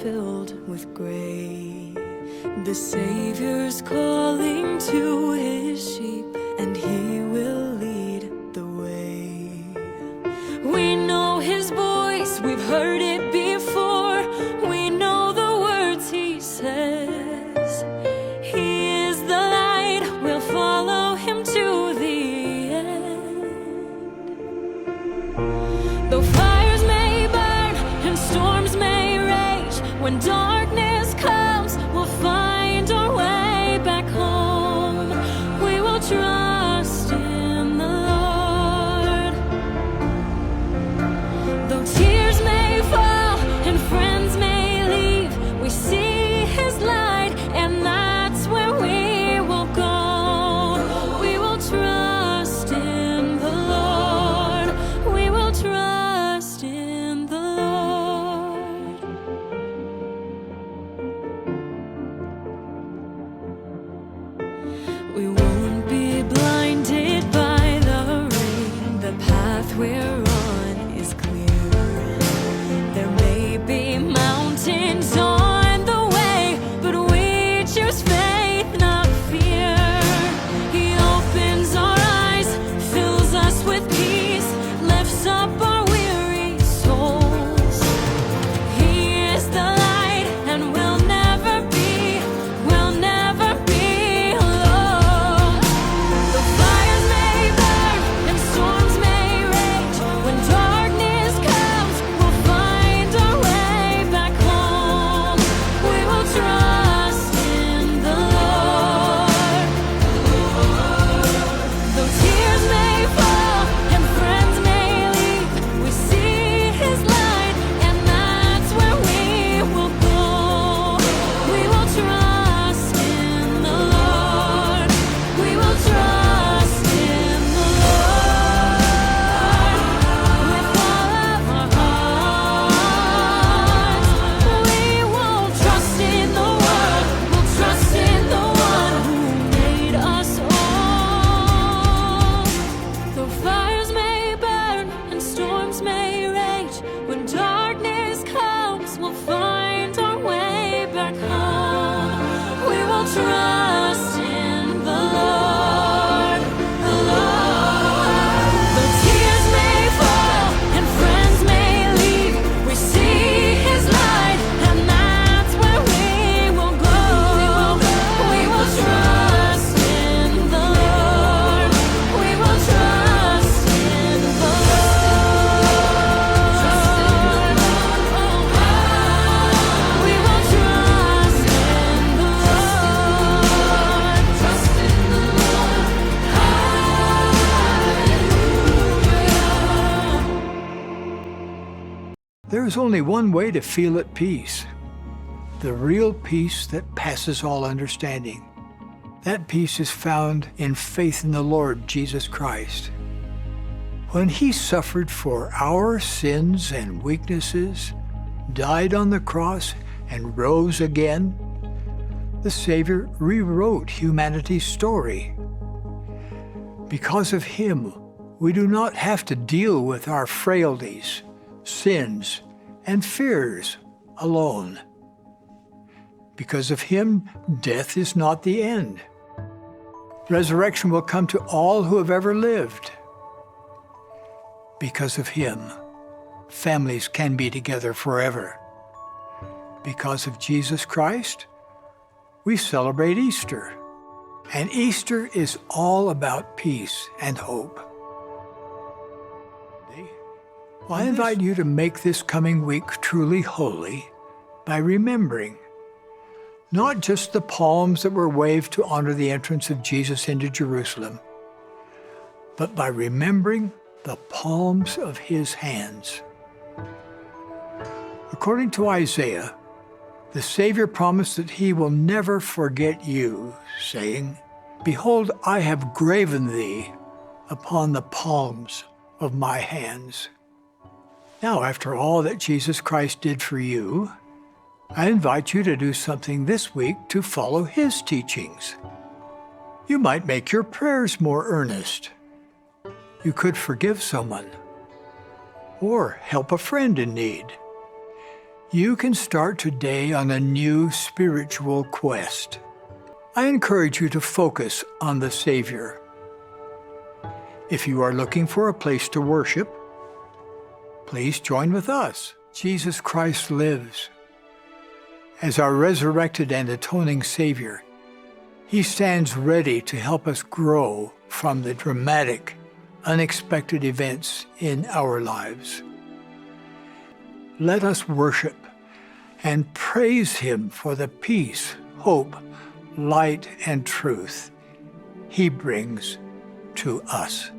filled with gray. The Savior's calling to his sheep, and he will lead the way. We know his voice, we've heard it before. We know the words he says. He is the light, we'll follow him to the end. Though fires may burn and storms may rage, when darkness comes, we'll find our way back home. We will trust in the Lord. Though tears may fall and friends may leave, we see his light, and that's where we will go. We will trust in the Lord. We will trust in the Lord. We won't be blinded by the rain. The path we're on is clear. There may be mountains on the way, but we choose faith, not fear. He opens our eyes, fills us with peace, lifts up our weary souls. He is the light, and we'll never be alone. The fires may burn and storms may rage. When darkness comes, we'll find our way back home. We will trust in the Lord. Though tears may fall and friends may leave, we see his light, and that's where we will go. We will trust in the Lord. We will trust in the Lord with all of our hearts. We won't trust in the world, we'll trust in the one who made us all. Though fires may burn and storms may rage, when darkness comes, we'll find our way back home. We will trust in the Lord, the Lord. Though tears may fall and friends may leave, we see his light, and that's where we will go. We will trust in the Lord. We will trust in the Lord. We will trust in the Lord. Trust in the Lord. Hallelujah. There is only one way to feel at peace, the real peace that passes all understanding. That peace is found in faith in the Lord Jesus Christ. When he suffered for our sins and weaknesses, died on the cross, and rose again, the Savior rewrote humanity's story. Because of him, we do not have to deal with our frailties, sins, and fears alone. Because of him, death is not the end. Resurrection will come to all who have ever lived. Because of him, families can be together forever. Because of Jesus Christ, we celebrate Easter. And Easter is all about peace and hope. I invite you to make this coming week truly holy by remembering not just the palms that were waved to honor the entrance of Jesus into Jerusalem, but by remembering the palms of his hands. According to Isaiah, the Savior promised that he will never forget you, saying, "Behold, I have graven thee upon the palms of my hands." Now, after all that Jesus Christ did for you, I invite you to do something this week to follow his teachings. You might make your prayers more earnest. You could forgive someone or help a friend in need. You can start today on a new spiritual quest. I encourage you to focus on the Savior. If you are looking for a place to worship, please join with us. Jesus Christ lives. As our resurrected and atoning Savior, He stands ready to help us grow from the dramatic, unexpected events in our lives. Let us worship and praise Him for the peace, hope, light, and truth He brings to us.